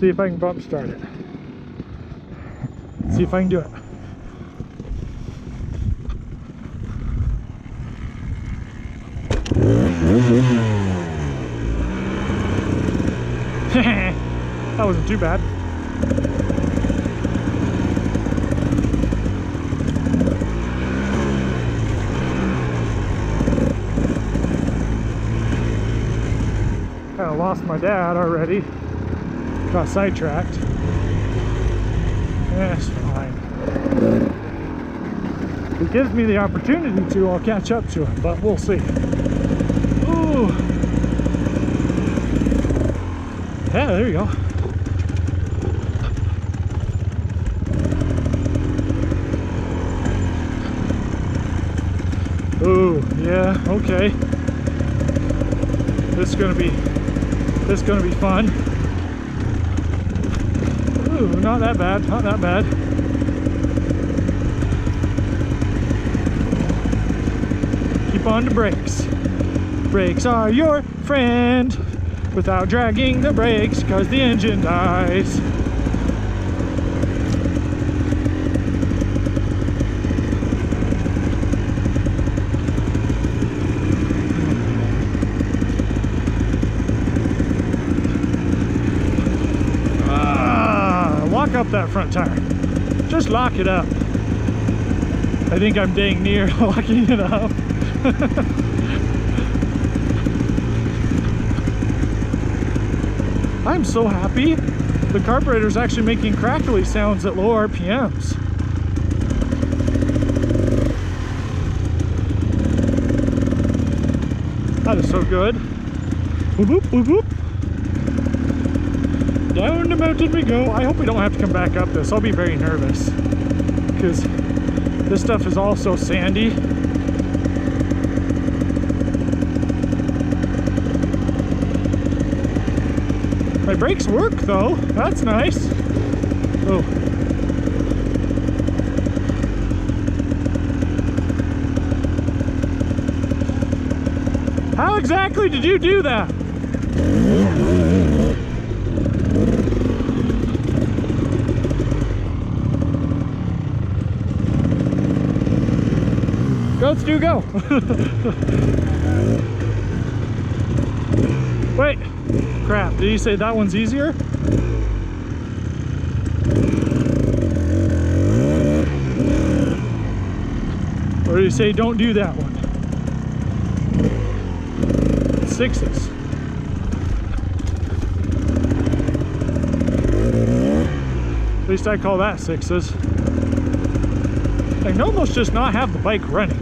See if I can bump start it. See if I can do it. That wasn't too bad. Kind of lost my dad already. Got sidetracked. That's fine. If it gives me the opportunity to, I'll catch up to him, but we'll see. Ooh. Yeah, there you go. Ooh, yeah, okay. This is gonna be fun. Ooh, not that bad, not that bad. Keep on the brakes. Brakes are your friend without dragging the brakes, cause the engine dies. Lock up that front tire. Just lock it up. I think I'm dang near locking it up. I'm so happy. The carburetor's actually making crackly sounds at low RPMs. That is so good. Whoop, whoop, whoop, whoop. Down the mountain we go. I hope we don't have to come back up this. I'll be very nervous because this stuff is all so sandy. My brakes work though. That's nice. Oh. How exactly did you do that? Go, Stu, go! Wait! Crap, did you say that one's easier? Or did you say don't do that one? Sixes. At least I call that sixes. I can almost just not have the bike running.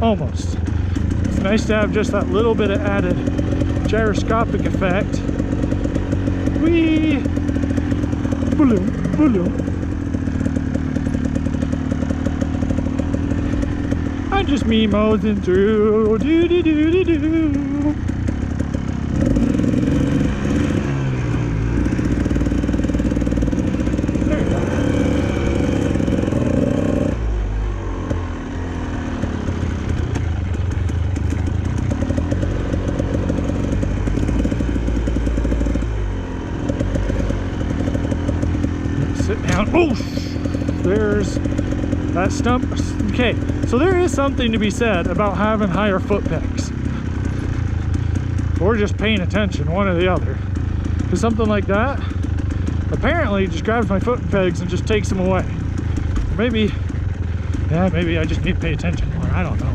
Almost. It's nice to have just that little bit of added gyroscopic effect. Whee! Balloon, balloon. I'm just mimosing through. Do do do do do. Oh, there's that stump. Okay, so there is something to be said about having higher foot pegs, or just paying attention, one or the other. Because something like that apparently just grabs my foot pegs and just takes them away. Maybe, yeah, maybe I just need to pay attention more. I don't know.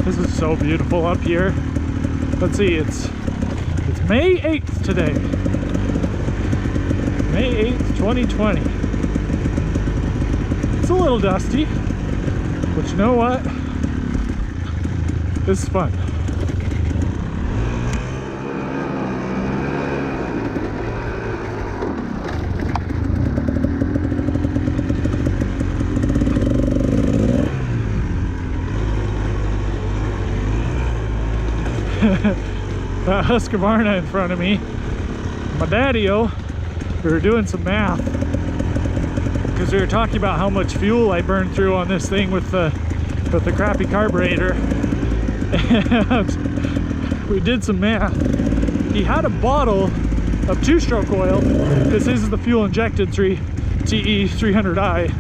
This is so beautiful up here. Let's see, it's May 8th today. May 8th, 2020. It's a little dusty, but you know what? This is fun. That Husqvarna in front of me, my daddy-o, we were doing some math because we were talking about how much fuel I burned through on this thing with the crappy carburetor, and we did some math. He had a bottle of 2-stroke oil, because his is the fuel injected TE 300i,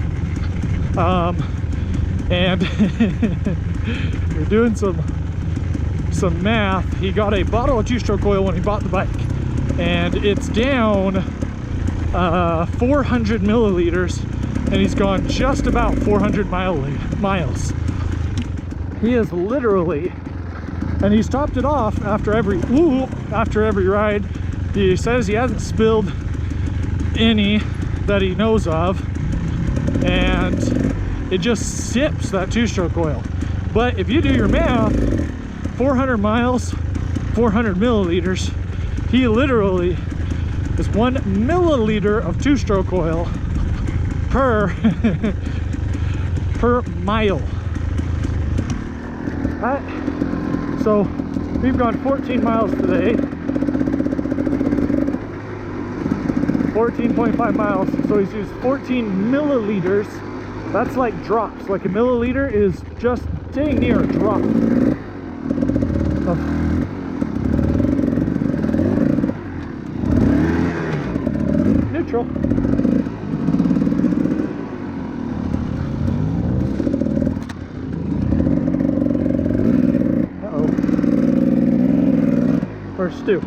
and we're doing some math. He got a bottle of 2-stroke oil when he bought the bike, and it's down 400 milliliters, and he's gone just about 400 miles. He is literally, and he's topped it off after every ride. He says he hasn't spilled any that he knows of, and it just sips that 2-stroke oil. But if you do your math, 400 miles, 400 milliliters, he literally is 1 milliliter of 2-stroke oil per per mile. So we've gone 14 miles today, 14.5 miles. So he's used 14 milliliters. That's like drops. Like a milliliter is just dang near a drop of neutral. Uh-oh. Where's Stu?